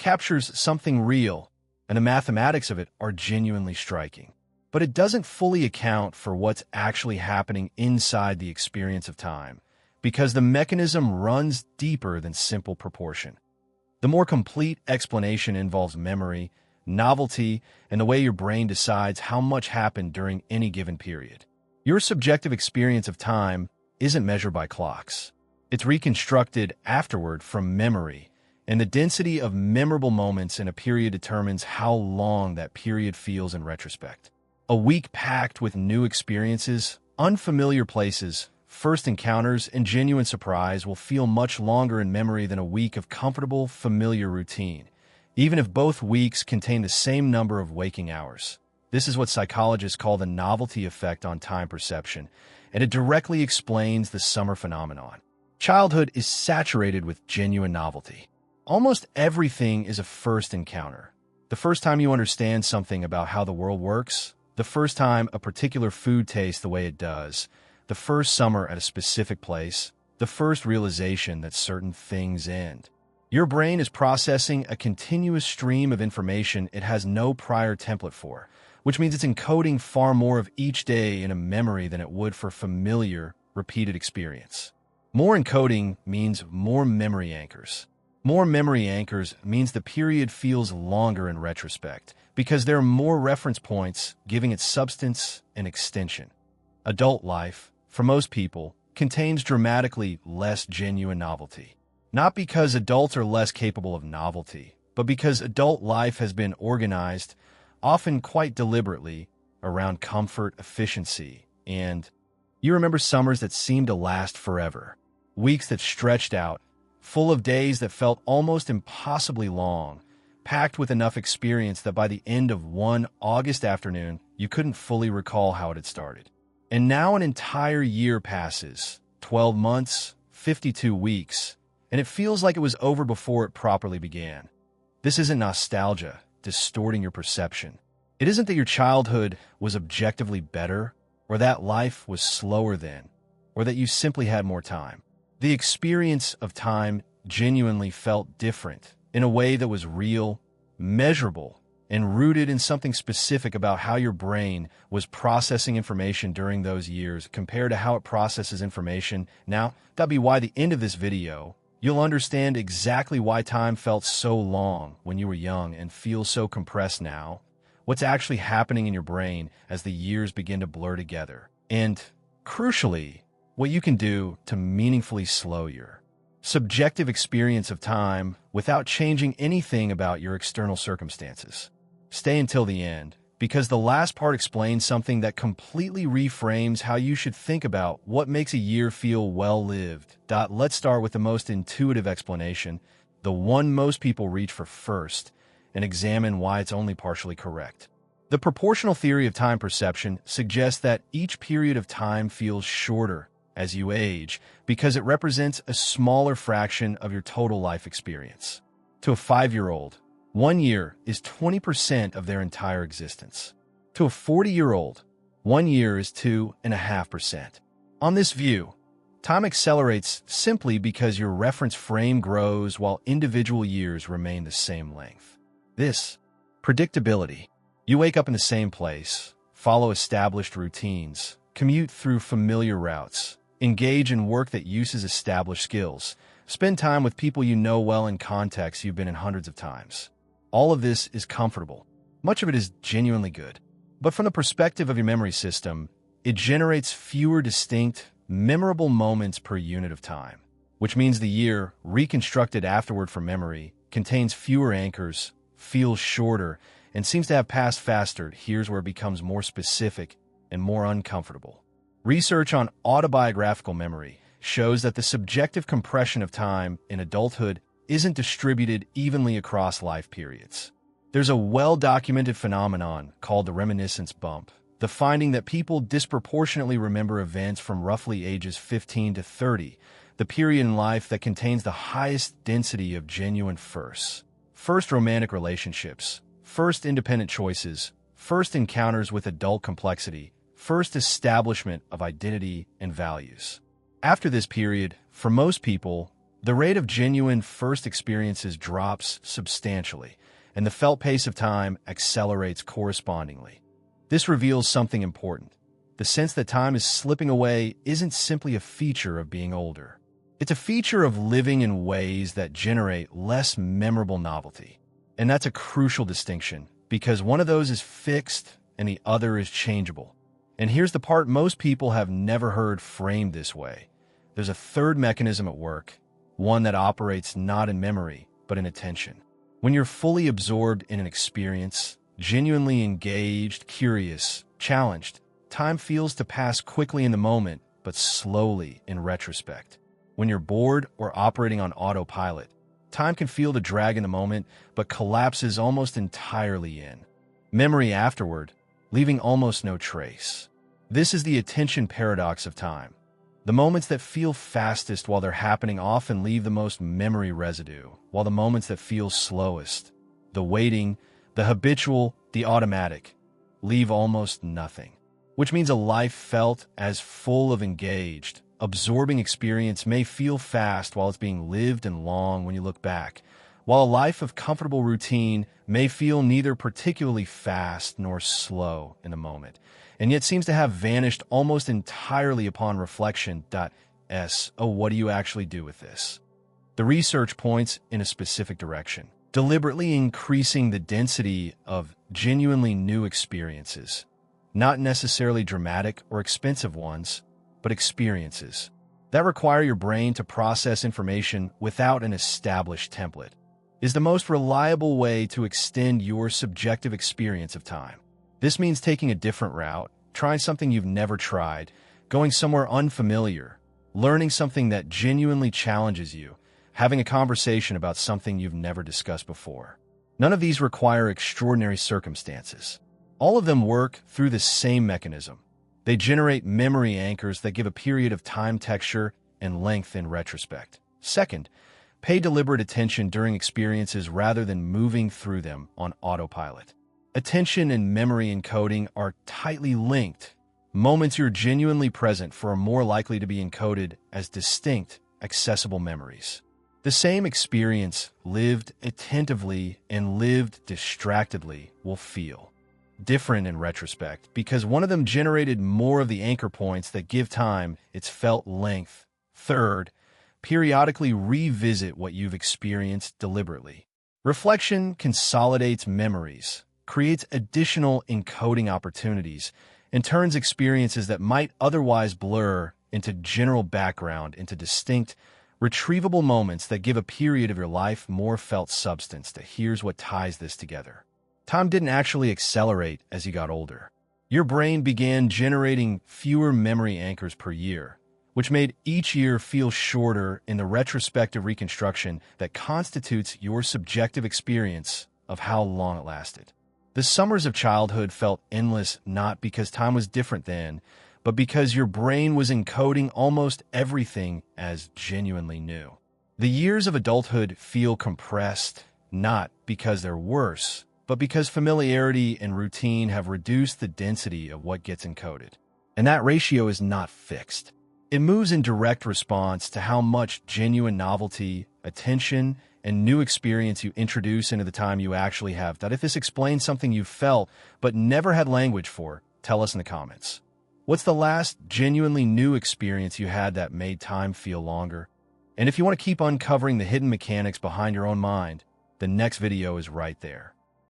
captures something real, and the mathematics of it are genuinely striking. But it doesn't fully account for what's actually happening inside the experience of time, because the mechanism runs deeper than simple proportion. The more complete explanation involves memory, novelty, and the way your brain decides how much happened during any given period. Your subjective experience of time isn't measured by clocks. It's reconstructed afterward from memory, and the density of memorable moments in a period determines how long that period feels in retrospect. A week packed with new experiences, unfamiliar places, first encounters, and genuine surprise will feel much longer in memory than a week of comfortable, familiar routine, even if both weeks contain the same number of waking hours. This is what psychologists call the novelty effect on time perception, and it directly explains the summer phenomenon. Childhood is saturated with genuine novelty. Almost everything is a first encounter. The first time you understand something about how the world works, the first time a particular food tastes the way it does, the first summer at a specific place, the first realization that certain things end. Your brain is processing a continuous stream of information it has no prior template for, which means it's encoding far more of each day in a memory than it would for familiar, repeated experience. More encoding means more memory anchors. More memory anchors means the period feels longer in retrospect, because there are more reference points giving it substance and extension. Adult life, for most people, contains dramatically less genuine novelty. Not because adults are less capable of novelty, but because adult life has been organized, often quite deliberately, around comfort, efficiency, and you remember summers that seemed to last forever, weeks that stretched out, full of days that felt almost impossibly long, packed with enough experience that by the end of one August afternoon, you couldn't fully recall how it had started. And now an entire year passes, 12 months, 52 weeks, and it feels like it was over before it properly began. This isn't nostalgia distorting your perception. It isn't that your childhood was objectively better, or that life was slower then, or that you simply had more time. The experience of time genuinely felt different, in a way that was real, measurable, and rooted in something specific about how your brain was processing information during those years compared to how it processes information now. That'd be why at the end of this video, you'll understand exactly why time felt so long when you were young and feels so compressed now, what's actually happening in your brain as the years begin to blur together, and, crucially, what you can do to meaningfully slow your subjective experience of time without changing anything about your external circumstances. Stay until the end, because the last part explains something that completely reframes how you should think about what makes a year feel well-lived. Let's start with the most intuitive explanation, the one most people reach for first, and examine why it's only partially correct. The proportional theory of time perception suggests that each period of time feels shorter as you age because it represents a smaller fraction of your total life experience. To a 5-year-old, 1 year is 20% of their entire existence. To a 40-year-old, 1 year is 2.5%. On this view, time accelerates simply because your reference frame grows while individual years remain the same length. This predictability. You wake up in the same place, follow established routines, commute through familiar routes, engage in work that uses established skills, spend time with people you know well in contexts you've been in hundreds of times. All of this is comfortable. Much of it is genuinely good. But from the perspective of your memory system, it generates fewer distinct, memorable moments per unit of time, which means the year, reconstructed afterward from memory, contains fewer anchors, feels shorter, and seems to have passed faster. Here's where it becomes more specific and more uncomfortable. Research on autobiographical memory shows that the subjective compression of time in adulthood isn't distributed evenly across life periods. There's a well-documented phenomenon called the reminiscence bump, the finding that people disproportionately remember events from roughly ages 15 to 30, the period in life that contains the highest density of genuine firsts. First romantic relationships, first independent choices, first encounters with adult complexity, first establishment of identity and values. After this period, for most people, The rate of genuine first experiences drops substantially, and the felt pace of time accelerates correspondingly. This reveals something important. The sense that time is slipping away isn't simply a feature of being older. It's a feature of living in ways that generate less memorable novelty. And that's a crucial distinction, because one of those is fixed and the other is changeable. And here's the part most people have never heard framed this way. There's a third mechanism at work, one that operates not in memory, but in attention. When you're fully absorbed in an experience, genuinely engaged, curious, challenged, time feels to pass quickly in the moment, but slowly in retrospect. When you're bored or operating on autopilot, time can feel to drag in the moment, but collapses almost entirely in memory afterward, leaving almost no trace. This is the attention paradox of time. The moments that feel fastest while they're happening often leave the most memory residue, while the moments that feel slowest, the waiting, the habitual, the automatic, leave almost nothing. Which means a life felt as full of engaged, absorbing experience may feel fast while it's being lived and long when you look back, while a life of comfortable routine may feel neither particularly fast nor slow in the moment, and yet seems to have vanished almost entirely upon reflection. Oh, what do you actually do with this? The research points in a specific direction, deliberately increasing the density of genuinely new experiences, not necessarily dramatic or expensive ones, but experiences that require your brain to process information without an established template, is the most reliable way to extend your subjective experience of time. This means taking a different route, trying something you've never tried, going somewhere unfamiliar, learning something that genuinely challenges you, having a conversation about something you've never discussed before. None of these require extraordinary circumstances. All of them work through the same mechanism. They generate memory anchors that give a period of time texture and length in retrospect. Second, pay deliberate attention during experiences rather than moving through them on autopilot. Attention and memory encoding are tightly linked. Moments you're genuinely present for are more likely to be encoded as distinct, accessible memories. The same experience, lived attentively and lived distractedly, will feel different in retrospect because one of them generated more of the anchor points that give time its felt length. Third, periodically revisit what you've experienced deliberately. Reflection consolidates memories, creates additional encoding opportunities, and turns experiences that might otherwise blur into general background into distinct, retrievable moments that give a period of your life more felt substance. Here's what ties this together. Time didn't actually accelerate as you got older. Your brain began generating fewer memory anchors per year, which made each year feel shorter in the retrospective reconstruction that constitutes your subjective experience of how long it lasted. The summers of childhood felt endless not because time was different then, but because your brain was encoding almost everything as genuinely new. The years of adulthood feel compressed, not because they're worse, but because familiarity and routine have reduced the density of what gets encoded. And that ratio is not fixed. It moves in direct response to how much genuine novelty, attention, and new experience you introduce into the time you actually have. If this explains something you felt but never had language for, tell us in the comments. What's the last genuinely new experience you had that made time feel longer? And if you want to keep uncovering the hidden mechanics behind your own mind, the next video is right there.